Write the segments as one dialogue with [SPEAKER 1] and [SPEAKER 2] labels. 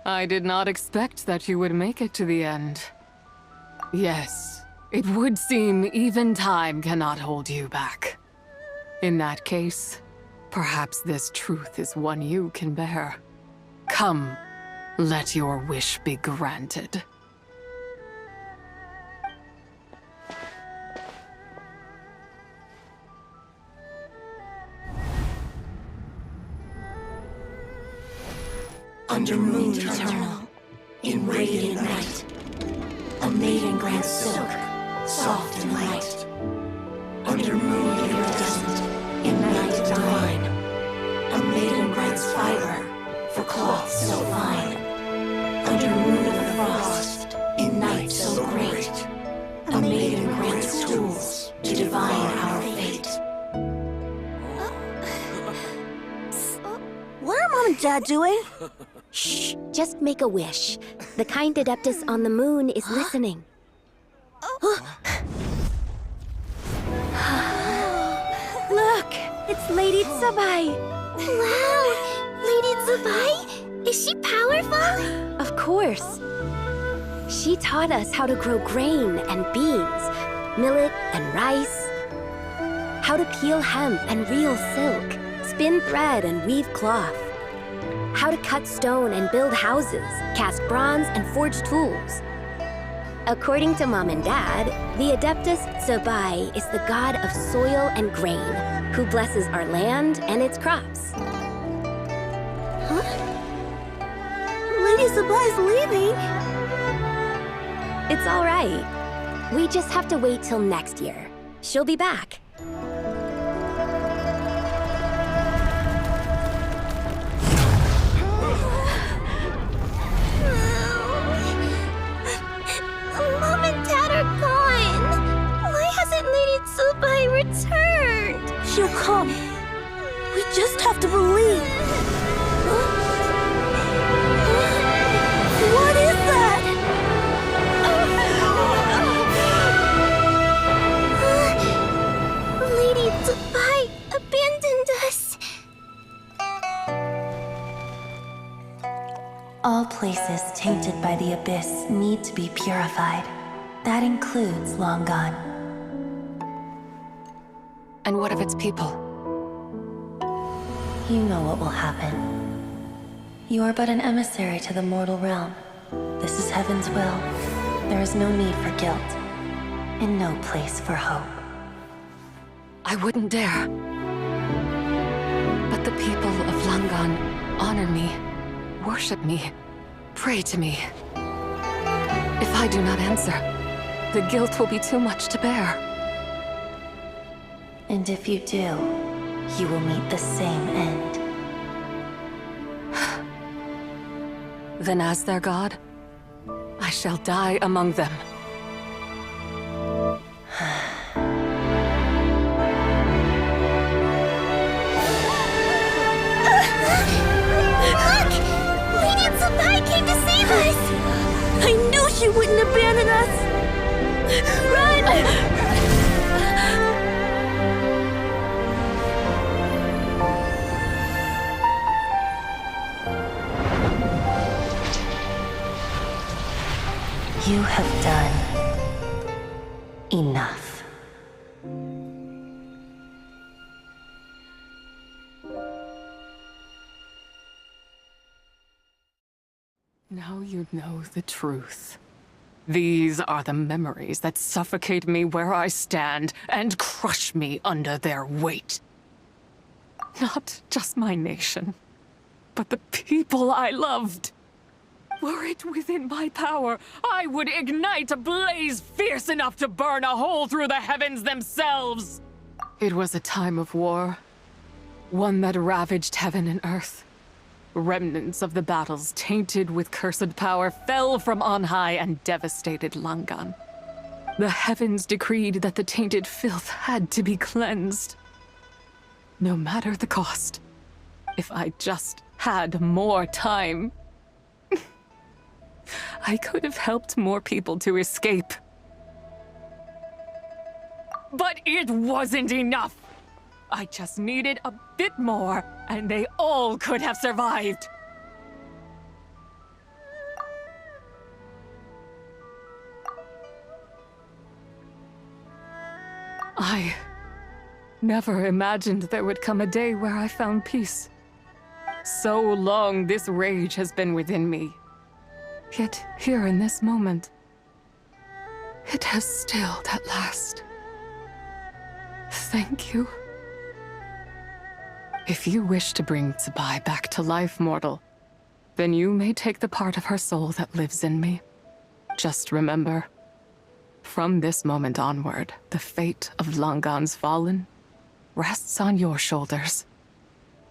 [SPEAKER 1] I did not expect that you would make it to the end. Yes, it would seem even time cannot hold you back. In that case, perhaps this truth is one you can bear. Come, let your wish be granted.
[SPEAKER 2] Under moon eternal, in radiant night, a maiden grants silk, soft and light. Under moon iridescent, in night divine, a maiden grants fiber, for cloth so fine. Under moon of frost, in night so great, a maiden grants tools to divine our fate.
[SPEAKER 3] What are Mom and Dad doing?
[SPEAKER 4] Shh, just make a wish. The kind Adeptus on the moon is listening. Look, it's Lady Tsabai.
[SPEAKER 5] Wow! Lady Tsabai? Is she powerful?
[SPEAKER 4] Of course. She taught us how to grow grain and beans, millet and rice, how to peel hemp and reel silk, spin thread and weave cloth, how to cut stone and build houses, cast bronze and forge tools. According to Mom and Dad, the Adeptus Tsabai is the god of soil and grain, who blesses our land and its crops.
[SPEAKER 3] Huh? Lady Tsabai's leaving.
[SPEAKER 4] It's all right. We just have to wait till next year. She'll be back.
[SPEAKER 5] Mom and Dad are gone. Why hasn't Lady Tsabai returned?
[SPEAKER 3] She'll come. We just have to believe. What is that?
[SPEAKER 5] Lady Tsabai abandoned us.
[SPEAKER 2] All places tainted by the abyss need to be purified. That includes Long Gone.
[SPEAKER 1] And what of its people?
[SPEAKER 2] You know what will happen. You are but an emissary to the mortal realm. This is Heaven's will. There is no need for guilt, and no place for hope.
[SPEAKER 1] I wouldn't dare. But the people of Langan honor me, worship me, pray to me. If I do not answer, the guilt will be too much to bear.
[SPEAKER 2] And if you do, you will meet the same end.
[SPEAKER 1] Then as their god, I shall die among them.
[SPEAKER 5] Look! Lady Tsabai came to save us!
[SPEAKER 3] I knew she wouldn't abandon us! Run!
[SPEAKER 2] You have done enough.
[SPEAKER 1] Now you know the truth. These are the memories that suffocate me where I stand and crush me under their weight. Not just my nation, but the people I loved. Were it within my power, I would ignite a blaze fierce enough to burn a hole through the heavens themselves. It was a time of war, one that ravaged heaven and earth. Remnants of the battles tainted with cursed power fell from on high and devastated Langan. The heavens decreed that the tainted filth had to be cleansed. No matter the cost, if I just had more time, I could have helped more people to escape. But it wasn't enough! I just needed a bit more, and they all could have survived. I never imagined there would come a day where I found peace. So long this rage has been within me. Yet here in this moment, it has stilled at last. Thank you. If you wish to bring Tsubai back to life, mortal, then you may take the part of her soul that lives in me. Just remember, from this moment onward, the fate of Langan's fallen rests on your shoulders.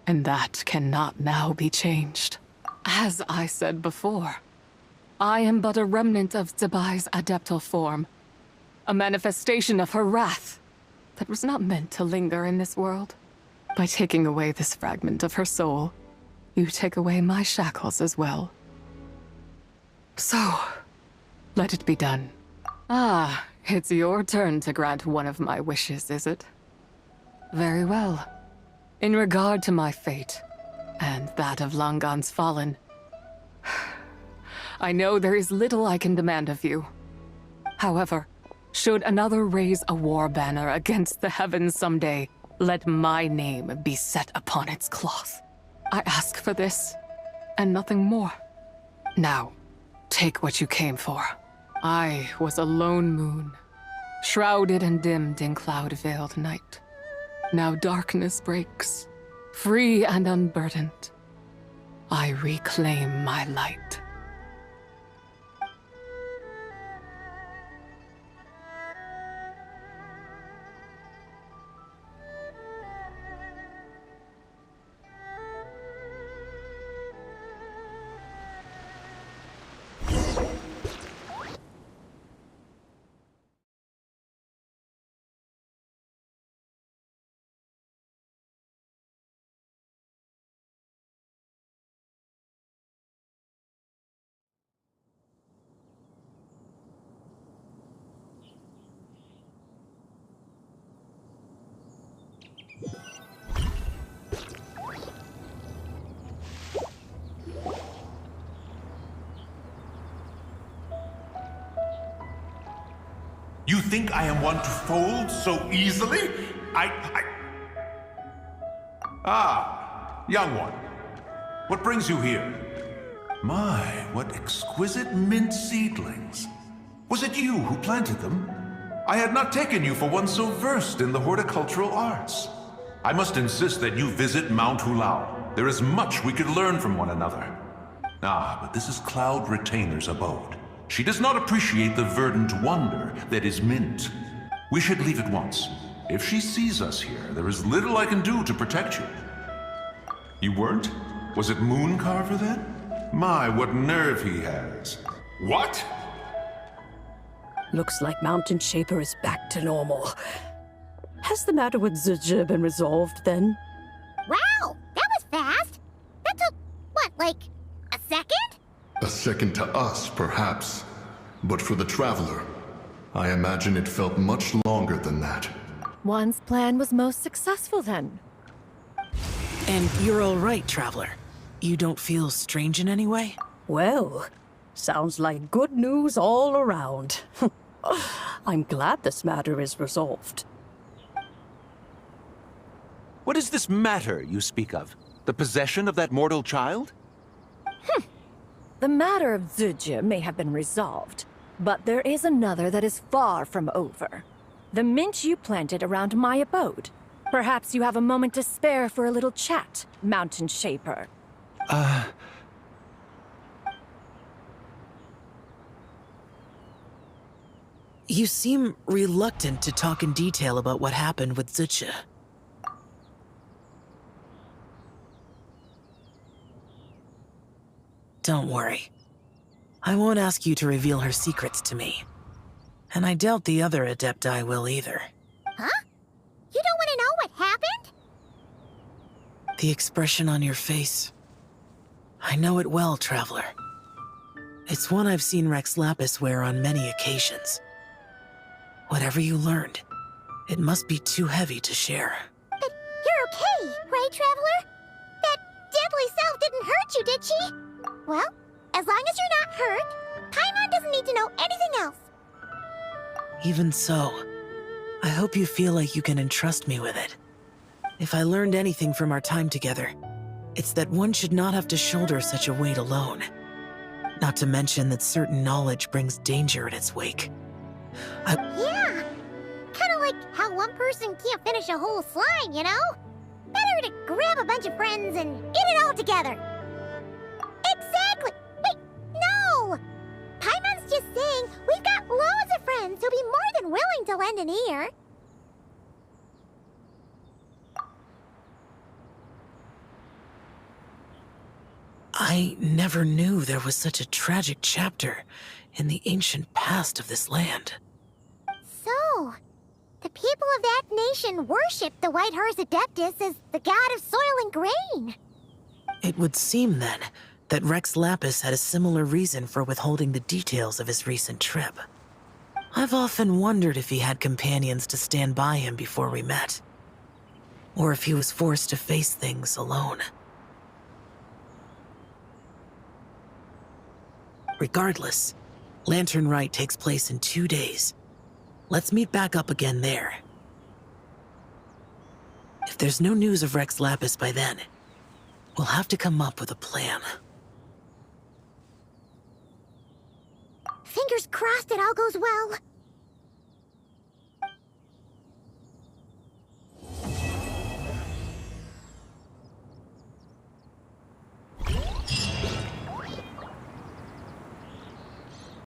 [SPEAKER 1] And that cannot now be changed. As I said before, I am but a remnant of Tsubai's adeptal form, a manifestation of her wrath that was not meant to linger in this world. By taking away this fragment of her soul, you take away my shackles as well. So, let it be done. Ah, it's your turn to grant one of my wishes, is it? Very well. In regard to my fate, and that of Langan's fallen, I know there is little I can demand of you. However, should another raise a war banner against the heavens someday, let my name be set upon its cloth. I ask for this, and nothing more. Now, take what you came for. I was a lone moon, shrouded and dimmed in cloud-veiled night. Now darkness breaks, free and unburdened. I reclaim my light.
[SPEAKER 6] You think I am one to fold so easily? Ah, young one. What brings you here? My, what exquisite mint seedlings. Was it you who planted them? I had not taken you for one so versed in the horticultural arts. I must insist that you visit Mount Hulao. There is much we could learn from one another. Ah, but this is Cloud Retainer's abode. She does not appreciate the verdant wonder that is mint. We should leave at once. If she sees us here, there is little I can do to protect you. You weren't? Was it Mooncarver then? My, what nerve he has. What?
[SPEAKER 7] Looks like Mountain Shaper is back to normal. Has the matter with Zizhi been resolved then?
[SPEAKER 5] Wow, that was fast. That took, what, like, a second?
[SPEAKER 8] A second to us, perhaps. But for the Traveler, I imagine it felt much longer than that.
[SPEAKER 9] One's plan was most successful then.
[SPEAKER 10] And you're all right, Traveler. You don't feel strange in any way?
[SPEAKER 7] Well, sounds like good news all around. I'm glad this matter is resolved.
[SPEAKER 11] What is this matter you speak of? The possession of that mortal child?
[SPEAKER 9] The matter of Zizhi may have been resolved, but there is another that is far from over. The mint you planted around my abode. Perhaps you have a moment to spare for a little chat, Mountain Shaper.
[SPEAKER 10] You seem reluctant to talk in detail about what happened with Zizhi. Don't worry. I won't ask you to reveal her secrets to me. And I doubt the other Adepti will either.
[SPEAKER 5] Huh? You don't want to know what happened?
[SPEAKER 10] The expression on your face. I know it well, Traveler. It's one I've seen Rex Lapis wear on many occasions. Whatever you learned, it must be too heavy to share.
[SPEAKER 5] But you're okay, right, Traveler? That deadly self didn't hurt you, did she? Well, as long as you're not hurt, Paimon doesn't need to know anything else.
[SPEAKER 10] Even so, I hope you feel like you can entrust me with it. If I learned anything from our time together, it's that one should not have to shoulder such a weight alone. Not to mention that certain knowledge brings danger in its wake.
[SPEAKER 5] Yeah! Kinda like how one person can't finish a whole slime, you know? Better to grab a bunch of friends and eat it all together. Exactly! Wait, no! Paimon's just saying we've got loads of friends who'll be more than willing to lend an ear.
[SPEAKER 10] I never knew there was such a tragic chapter in the ancient past of this land.
[SPEAKER 5] So, the people of that nation worship the White Horse Adeptus as the god of soil and grain.
[SPEAKER 10] It would seem, then, that Rex Lapis had a similar reason for withholding the details of his recent trip. I've often wondered if he had companions to stand by him before we met. Or if he was forced to face things alone. Regardless, Lanternlit takes place in 2 days. Let's meet back up again there. If there's no news of Rex Lapis by then, we'll have to come up with a plan.
[SPEAKER 5] Fingers crossed it all goes well.